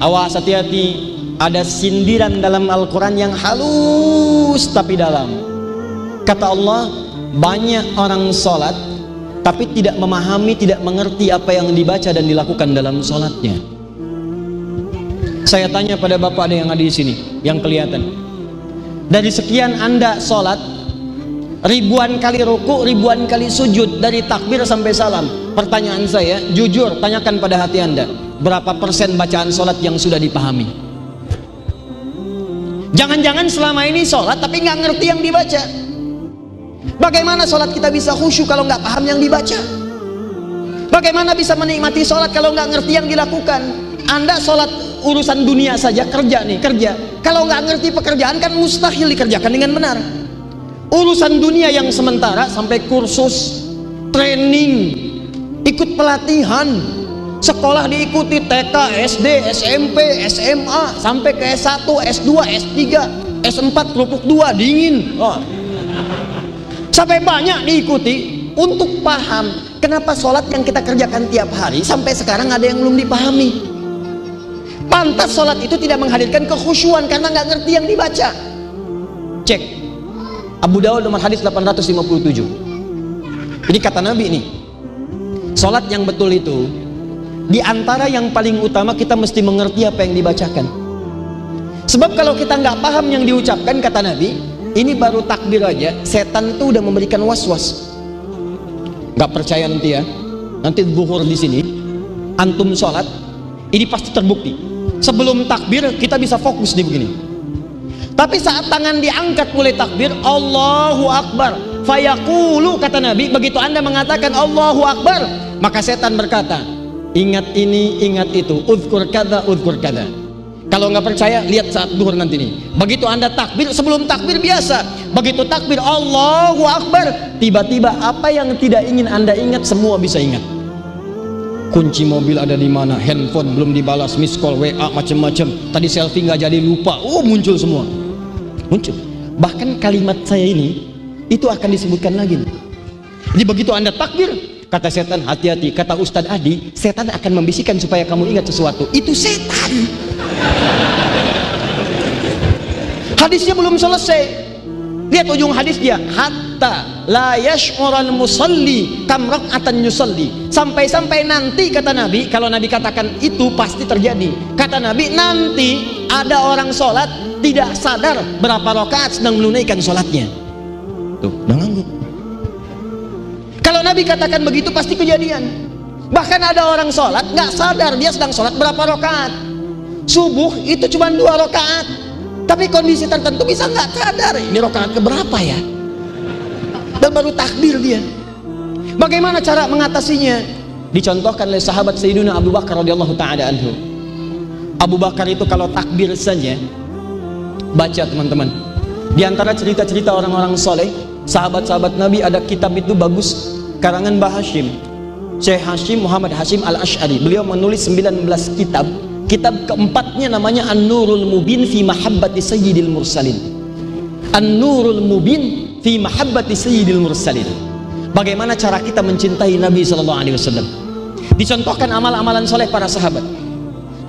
Awas, hati-hati, ada sindiran dalam Al-Quran yang halus tapi dalam. Kata Allah, banyak orang sholat tapi tidak memahami, tidak mengerti apa yang dibaca dan dilakukan dalam sholatnya. Saya tanya pada bapak ada yang ada di sini, yang kelihatan, dari sekian anda sholat, ribuan kali ruku, ribuan kali sujud, dari takbir sampai salam. Pertanyaan saya, jujur, tanyakan pada hati anda, berapa persen bacaan sholat yang sudah dipahami? Jangan-jangan selama ini sholat tapi nggak ngerti yang dibaca. Bagaimana sholat kita bisa khusyuk kalau nggak paham yang dibaca? Bagaimana bisa menikmati sholat kalau nggak ngerti yang dilakukan? Anda sholat urusan dunia saja, kerja nih, kerja, kalau nggak ngerti pekerjaan kan mustahil dikerjakan dengan benar. Urusan dunia yang sementara sampai kursus, training, ikut pelatihan, sekolah diikuti, TK, SD, SMP, SMA, sampai ke S1, S2, S3, S4, kerupuk 2, dingin. Sampai banyak diikuti untuk paham. Kenapa sholat yang kita kerjakan tiap hari sampai sekarang ada yang belum dipahami? Pantas sholat itu tidak menghadirkan kekhusyuan karena nggak ngerti yang dibaca. Cek Abu Daud nomor hadis 857. Jadi kata Nabi nih, sholat yang betul itu di antara yang paling utama kita mesti mengerti apa yang dibacakan. Sebab kalau kita nggak paham yang diucapkan, kata Nabi, ini baru takbir aja, setan tuh udah memberikan was-was. Nggak percaya nanti ya, nanti zuhur di sini, antum sholat, ini pasti terbukti. Sebelum takbir kita bisa fokus di begini. Tapi saat tangan diangkat mulai takbir, Allahu Akbar, fayaqulu, kata Nabi, begitu anda mengatakan Allahu Akbar, maka setan berkata, ingat ini, ingat itu, uzkur kada, uzkur kada. Kalau nggak percaya, lihat saat duhur nanti nih. Begitu anda takbir, sebelum takbir biasa, begitu takbir Allahu Akbar, tiba-tiba apa yang tidak ingin anda ingat semua bisa ingat. Kunci mobil ada di mana, handphone belum dibalas, miss call, WA, macam-macam. Tadi selfie nggak jadi, lupa, muncul semua. Muncul. Bahkan kalimat saya ini itu akan disebutkan lagi. Jadi begitu anda takbir, kata setan, hati-hati. Kata Ustadz Adi, setan akan membisikkan supaya kamu ingat sesuatu. Itu setan. Hadisnya belum selesai. Lihat ujung hadisnya, hatta la yash'ural musalli kam rak'atan yusalli. Sampai-sampai nanti, kata Nabi, kalau Nabi katakan itu pasti terjadi. Kata Nabi, nanti ada orang sholat tidak sadar berapa rakaat sedang menunaikan sholatnya. Tuh, udah ngangguk. Kalau Nabi katakan begitu pasti kejadian. Bahkan ada orang sholat nggak sadar dia sedang sholat berapa rakaat. Subuh itu cuma 2 rakaat, tapi kondisi tertentu bisa nggak sadar ini rakaat keberapa ya, dan baru takbir dia. Bagaimana cara mengatasinya? Dicontohkan oleh sahabat Sayyidina Abu Bakar radhiyallahu ta'ala anhu. Abu Bakar itu kalau takbir saja, baca teman-teman, di antara cerita-cerita orang-orang soleh, sahabat-sahabat Nabi, ada kitab itu bagus, karangan Mbah Hashim, Syekh Hashim Muhammad Hashim Al-Ash'ari. Beliau menulis 19 kitab. Kitab keempatnya namanya An-Nurul Mubin fi Mahabbati Sayyidil Mursalin. An-Nurul Mubin fi Mahabbati Sayyidil Mursalin. Bagaimana cara kita mencintai Nabi SAW. Dicontohkan amal-amalan soleh para sahabat.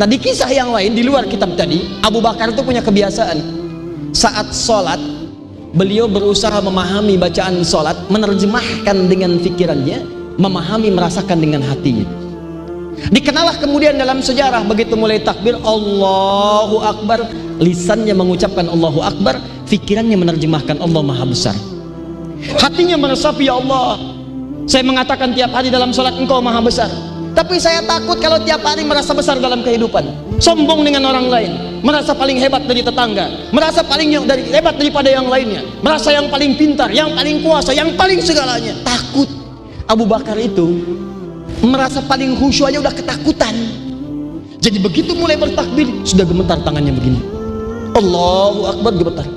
Nah, di kisah yang lain di luar kitab tadi, Abu Bakar itu punya kebiasaan, saat sholat beliau berusaha memahami bacaan sholat, menerjemahkan dengan pikirannya, memahami, merasakan dengan hatinya. Dikenalah kemudian dalam sejarah, begitu mulai takbir Allahu Akbar, lisannya mengucapkan Allahu Akbar, pikirannya menerjemahkan Allah Maha Besar, hatinya meresapi, ya Allah, saya mengatakan tiap hari dalam sholat Engkau Maha Besar, tapi saya takut kalau tiap hari merasa besar dalam kehidupan, sombong dengan orang lain, merasa paling hebat dari tetangga, merasa paling hebat daripada yang lainnya, merasa yang paling pintar, yang paling kuasa, yang paling segalanya. Takut. Abu Bakar itu merasa paling khusyuk aja udah ketakutan. Jadi begitu mulai bertakbir sudah gemetar tangannya begini, Allahu Akbar, gemetar.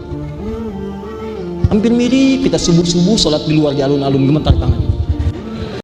Hampir mirip kita subuh-subuh sholat di luar di alun-alun, gemetar tangan.